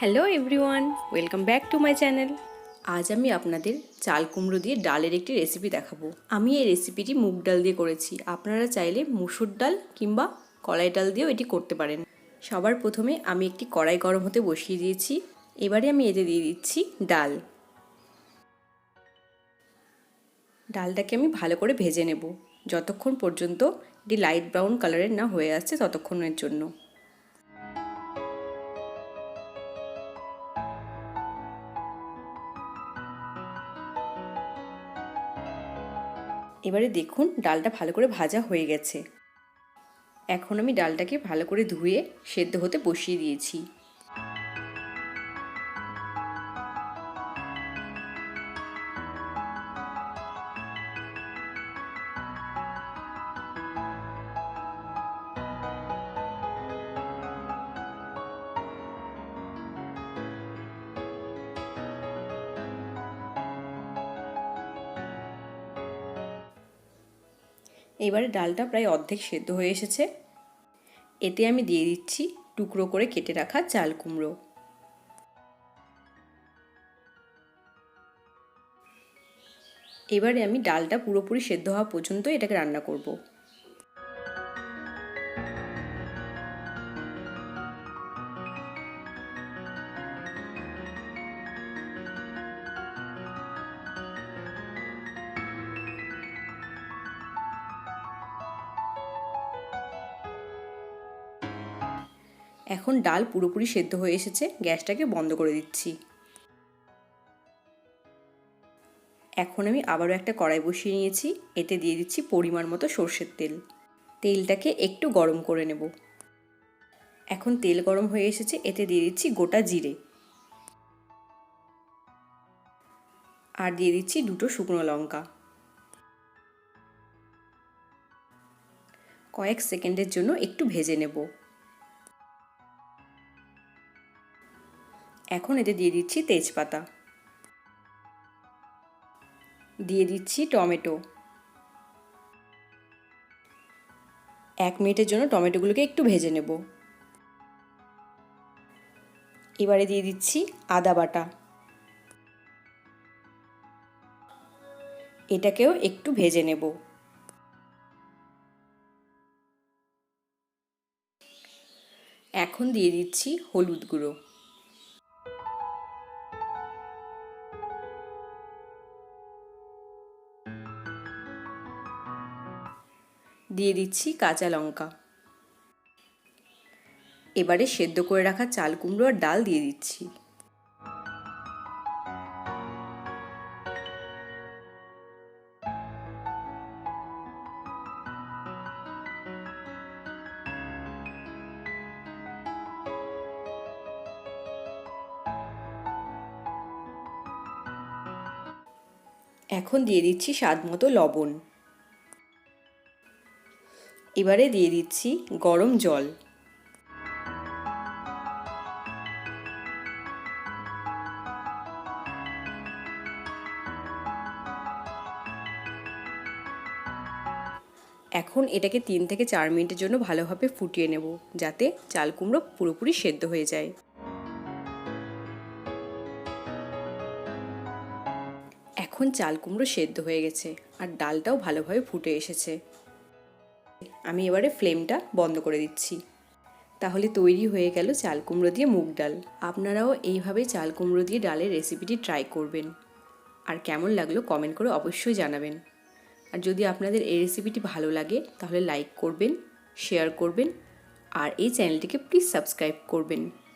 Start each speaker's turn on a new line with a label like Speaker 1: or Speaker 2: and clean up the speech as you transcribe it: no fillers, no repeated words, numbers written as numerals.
Speaker 1: Hello everyone, welcome back to my channel. আজ আমি আপনাদের চাল কুমড়ো দিয়ে ডালের একটি রেসিপি দেখাবো। আমি এই রেসিপিটি মুগ ডাল দিয়ে করেছি। আপনারা চাইলে মুসুর ডাল কিংবা কলাই ডাল দিয়েও এটি করতে পারেন। সবার প্রথমে আমি একটি কড়াই গরম হতে বসিয়ে দিয়েছি। এবারে আমি এতে দিয়ে দিচ্ছি ডাল। ডালটাকে আমি ভালো করে ভেজে নেব যতক্ষণ পর্যন্ত এটি লাইট ব্রাউন কালারের না হয়ে আসছে ততক্ষণের জন্য। এবারে দেখুন ডালটা ভালো করে ভাজা হয়ে গেছে। এখন আমি ডালটাকে ভালো করে ধুয়ে সেদ্ধ হতে বসিয়ে দিয়েছি। এবারে ডালটা প্রায় অর্ধেক সেদ্ধ হয়ে এসেছে। এতে আমি দিয়ে দিচ্ছি টুকরো করে কেটে রাখা চাল কুমড়ো। এবারে আমি ডালটা পুরোপুরি সেদ্ধ হওয়া পর্যন্ত এটাকে রান্না করব। এখন ডাল পুরোপুরি সেদ্ধ হয়ে এসেছে, গ্যাসটাকে বন্ধ করে দিচ্ছি। এখন আমি আবারও একটা কড়াই বসিয়ে নিয়েছি। এতে দিয়ে দিচ্ছি পরিমাণ মতো সর্ষের তেল। তেলটাকে একটু গরম করে নেব। এখন তেল গরম হয়ে এসেছে, এতে দিয়ে দিচ্ছি গোটা জিরে আর দিয়ে দিচ্ছি দুটো শুকনো লঙ্কা। কয়েক সেকেন্ডের জন্য একটু ভেজে নেব। এখন এতে দিয়ে দিচ্ছি তেজপাতা, দিয়ে দিচ্ছি টমেটো। 1 মিনিটের জন্য টমেটোগুলোকে একটু ভেজে নেব। এবারে দিয়ে দিচ্ছি আদা বাটা, এটাকেও একটু ভেজে নেব। এখন দিয়ে দিচ্ছি হলুদ গুঁড়ো, দিয়ে দিচ্ছি কাঁচা লঙ্কা। এবারে সেদ্ধ করে রাখা চাল কুমড়ো আর ডাল দিয়ে দিচ্ছি। এখন দিয়ে দিচ্ছি স্বাদ মতো লবণ। এবারে দিয়ে দিচ্ছি গরম জল। এখন এটাকে 3 থেকে 4 মিনিটের জন্য ভালোভাবে ফুটিয়ে নেব, যাতে চাল কুমড়ো পুরোপুরি সেদ্ধ হয়ে যায়। এখন চাল কুমড়ো সেদ্ধ হয়ে গেছে আর ডালটাও ভালোভাবে ফুটে এসেছে। আমি এবারে ফ্লেমটা বন্ধ করে দিচ্ছি। তাহলে তৈরি হয়ে গেল চাল কুমড়ো দিয়ে মুগ ডাল। আপনারাও এইভাবে চাল কুমড়ো দিয়ে ডালের রেসিপিটি ট্রাই করবেন আর কেমন লাগলো কমেন্ট করে অবশ্যই জানাবেন। আর যদি আপনাদের এই রেসিপিটি ভালো লাগে তাহলে লাইক করবেন, শেয়ার করবেন আর এই চ্যানেলটিকে প্লিজ সাবস্ক্রাইব করবেন।